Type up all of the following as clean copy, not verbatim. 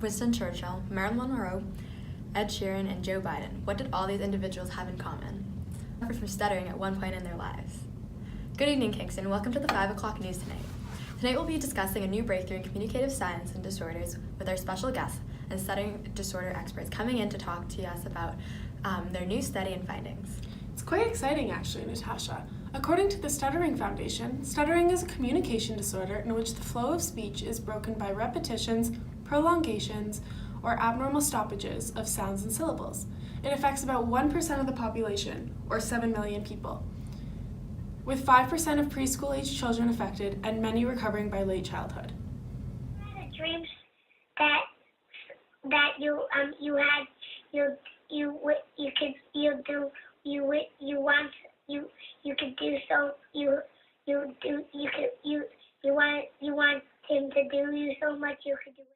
Winston Churchill, Marilyn Monroe, Ed Sheeran, and Joe Biden. What did all these individuals have in common? Suffered from stuttering at one point in their lives. Good evening, Kingston. Welcome to the 5 o'clock news tonight. Tonight we'll be discussing a new breakthrough in communicative science and disorders with our special guests and stuttering disorder experts coming in to talk to us about their new study and findings. It's quite exciting, actually, Natasha. According to the Stuttering Foundation, stuttering is a communication disorder in which the flow of speech is broken by repetitions, prolongations, or abnormal stoppages of sounds and syllables. It affects about 1% of the population, or 7 million people, with 5% of preschool-age children affected and many recovering by late childhood. I had dreams that you want him to do you so much you could do it.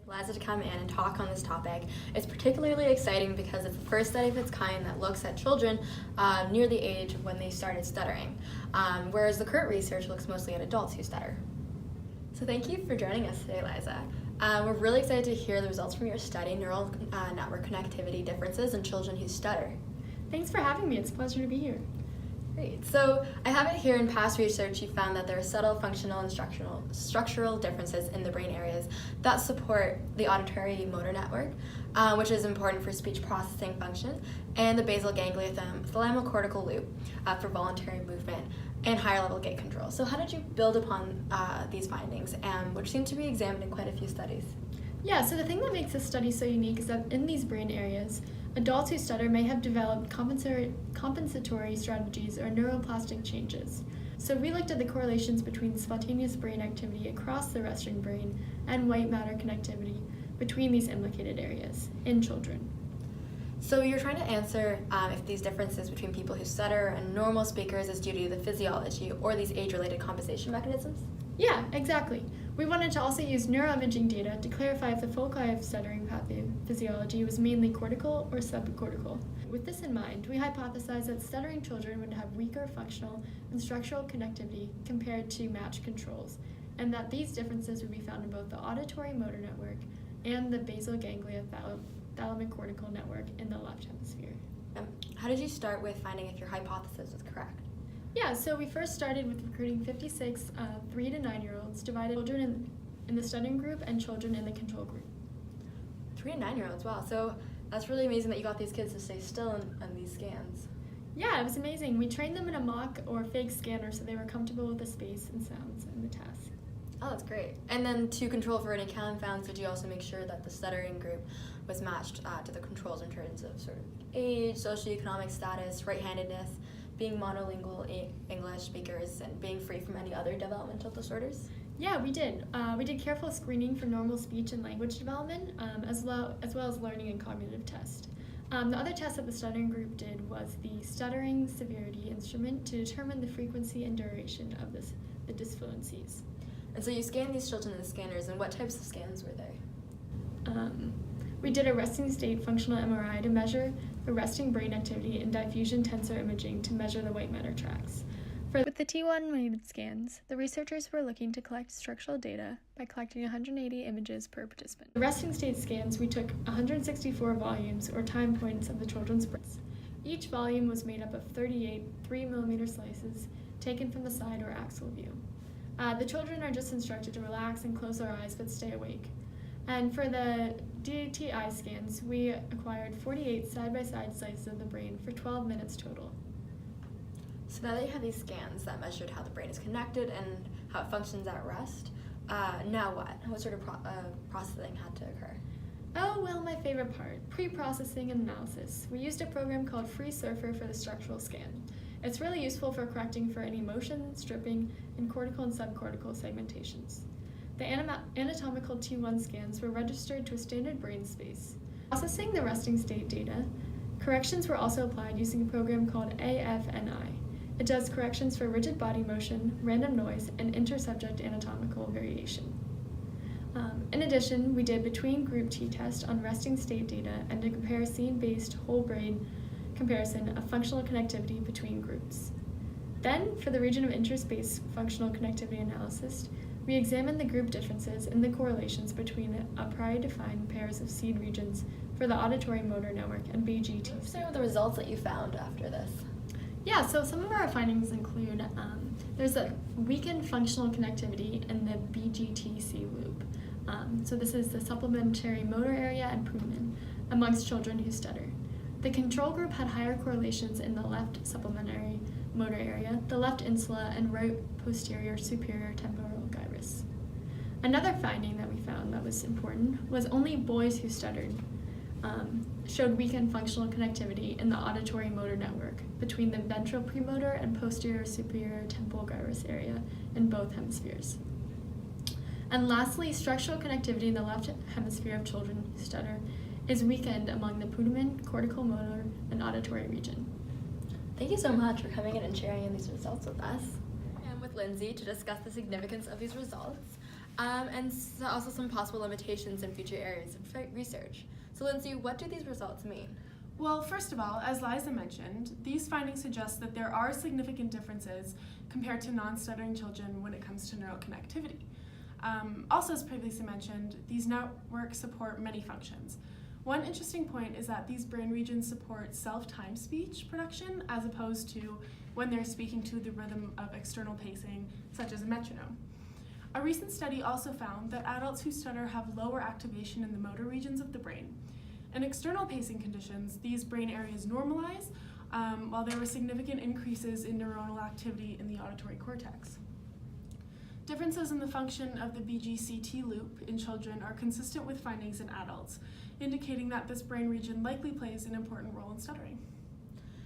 For Liza to come in and talk on this topic. It's particularly exciting because it's the first study of its kind that looks at children near the age of when they started stuttering, whereas the current research looks mostly at adults who stutter. So thank you for joining us today, Liza. We're really excited to hear the results from your study, neural network connectivity differences in children who stutter. Thanks for having me. It's a pleasure to be here. Great. So I have it here. In past research, you found that there are subtle functional and structural differences in the brain areas that support the auditory motor network, which is important for speech processing function, and the basal ganglia thalamocortical loop for voluntary movement and higher level gait control. So how did you build upon these findings, which seem to be examined in quite a few studies? Yeah, so the thing that makes this study so unique is that in these brain areas, adults who stutter may have developed compensatory strategies or neuroplastic changes. So we looked at the correlations between spontaneous brain activity across the resting brain and white matter connectivity between these implicated areas in children. So you're trying to answer if these differences between people who stutter and normal speakers is due to the physiology or these age-related compensation mechanisms? Yeah, exactly. We wanted to also use neuroimaging data to clarify if the foci of stuttering pathophysiology was mainly cortical or subcortical. With this in mind, we hypothesized that stuttering children would have weaker functional and structural connectivity compared to matched controls, and that these differences would be found in both the auditory motor network and the basal ganglia thalamocortical network in the left hemisphere. How did you start with finding if your hypothesis was correct? Yeah, so we first started with recruiting 56 3 to 9-year-olds, divided children in the stuttering group and children in the control group. 3 and 9-year-olds, wow. So that's really amazing that you got these kids to stay still on these scans. Yeah, it was amazing. We trained them in a mock or fake scanner so they were comfortable with the space and sounds and the task. Oh, that's great. And then to control for any confounds, did you also make sure that the stuttering group was matched to the controls in terms of sort of age, socioeconomic status, right-handedness, being monolingual English speakers, and being free from any other developmental disorders? Yeah, we did. We did careful screening for normal speech and language development, as well as learning and cognitive tests. The other test that the stuttering group did was the stuttering severity instrument to determine the frequency and duration of the disfluencies. And so you scanned these children in the scanners, and what types of scans were they? We did a resting state functional MRI to measure the resting brain activity and diffusion tensor imaging to measure the white matter tracts. With the T1 scans, the researchers were looking to collect structural data by collecting 180 images per participant. The resting state scans, we took 164 volumes or time points of the children's brains. Each volume was made up of 38 3mm slices taken from the side or axial view. The children are just instructed to relax and close their eyes but stay awake. And for the DTI scans, we acquired 48 side-by-side slices of the brain for 12 minutes total. So now that you have these scans that measured how the brain is connected and how it functions at rest, now what? What sort of processing had to occur? Oh, well, my favorite part, pre-processing and analysis. We used a program called FreeSurfer for the structural scan. It's really useful for correcting for any motion, stripping, and cortical and subcortical segmentations. The anatomical T1 scans were registered to a standard brain space. Processing the resting state data, corrections were also applied using a program called AFNI. It does corrections for rigid body motion, random noise, and intersubject anatomical variation. In addition, we did between group t-test on resting state data and a compare scene-based whole brain comparison of functional connectivity between groups. Then, for the region of interspace functional connectivity analysis, We examined the group differences and the correlations between a prior defined pairs of seed regions for the auditory motor network and BGTC. Some of the results that you found after this. Yeah, so some of our findings include there's a weakened functional connectivity in the BGTC loop. So this is the supplementary motor area and putamen amongst children who stutter. The control group had higher correlations in the left supplementary motor area, the left insula, and right posterior superior temporal gyrus. Another finding that we found that was important was only boys who stuttered showed weakened functional connectivity in the auditory motor network between the ventral premotor and posterior superior temporal gyrus area in both hemispheres. And lastly, structural connectivity in the left hemisphere of children who stutter is weakened among the putamen, cortical motor, and auditory region. Thank you so much for coming in and sharing these results with us. And with Lindsay to discuss the significance of these results and also some possible limitations in future areas of research. So Lindsay, what do these results mean? Well, first of all, as Liza mentioned, these findings suggest that there are significant differences compared to non-stuttering children when it comes to neural connectivity. Also, as previously mentioned, these networks support many functions. One interesting point is that these brain regions support self-timed speech production as opposed to when they're speaking to the rhythm of external pacing, such as a metronome. A recent study also found that adults who stutter have lower activation in the motor regions of the brain. In external pacing conditions, these brain areas normalize, while there were significant increases in neuronal activity in the auditory cortex. Differences in the function of the BGCT loop in children are consistent with findings in adults, indicating that this brain region likely plays an important role in stuttering.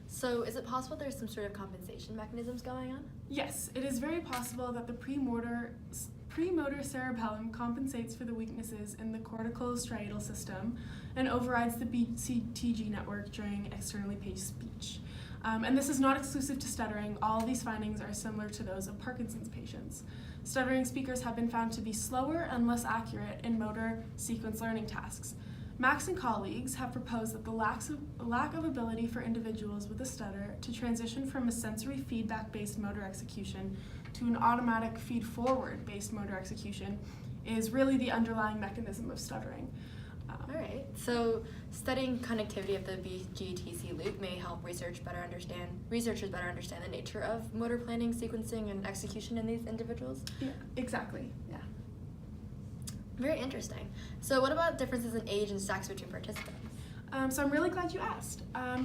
So is it possible there's some sort of compensation mechanisms going on? Yes, it is very possible that the premotor cerebellum compensates for the weaknesses in the cortical striatal system and overrides the BCTG network during externally paced speech. And this is not exclusive to stuttering. All of these findings are similar to those of Parkinson's patients. Stuttering speakers have been found to be slower and less accurate in motor sequence learning tasks. Max and colleagues have proposed that the lack of ability for individuals with a stutter to transition from a sensory feedback-based motor execution to an automatic feed-forward-based motor execution is really the underlying mechanism of stuttering. All right, so studying connectivity of the BGTC loop may help researchers better understand the nature of motor planning, sequencing, and execution in these individuals? Yeah, exactly, yeah. Very interesting. So what about differences in age and sex between participants? So I'm really glad you asked.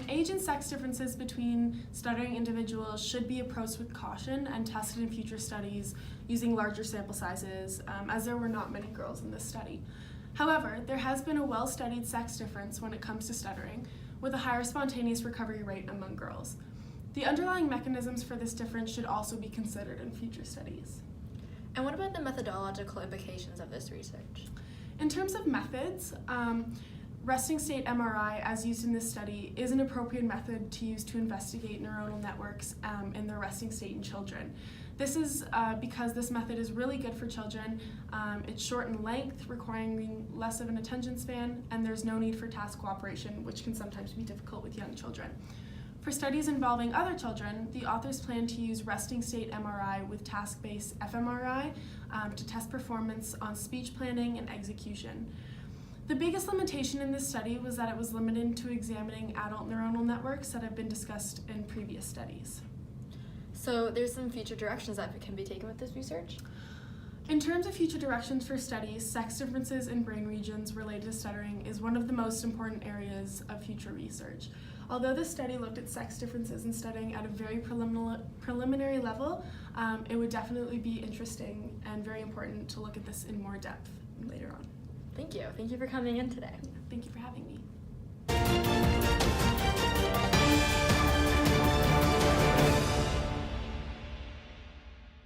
Age and sex differences between stuttering individuals should be approached with caution and tested in future studies using larger sample sizes, as there were not many girls in this study. However, there has been a well-studied sex difference when it comes to stuttering, with a higher spontaneous recovery rate among girls. The underlying mechanisms for this difference should also be considered in future studies. And what about the methodological implications of this research? In terms of methods, resting state MRI, as used in this study, is an appropriate method to use to investigate neuronal networks in their resting state in children. This is because this method is really good for children. It's short in length, requiring less of an attention span, and there's no need for task cooperation, which can sometimes be difficult with young children. For studies involving other children, the authors plan to use resting state MRI with task-based fMRI to test performance on speech planning and execution. The biggest limitation in this study was that it was limited to examining adult neuronal networks that have been discussed in previous studies. So there's some future directions that can be taken with this research? In terms of future directions for studies, sex differences in brain regions related to stuttering is one of the most important areas of future research. Although this study looked at sex differences in stuttering at a very preliminary level, it would definitely be interesting and very important to look at this in more depth later on. Thank you. Thank you for coming in today. Thank you for having me.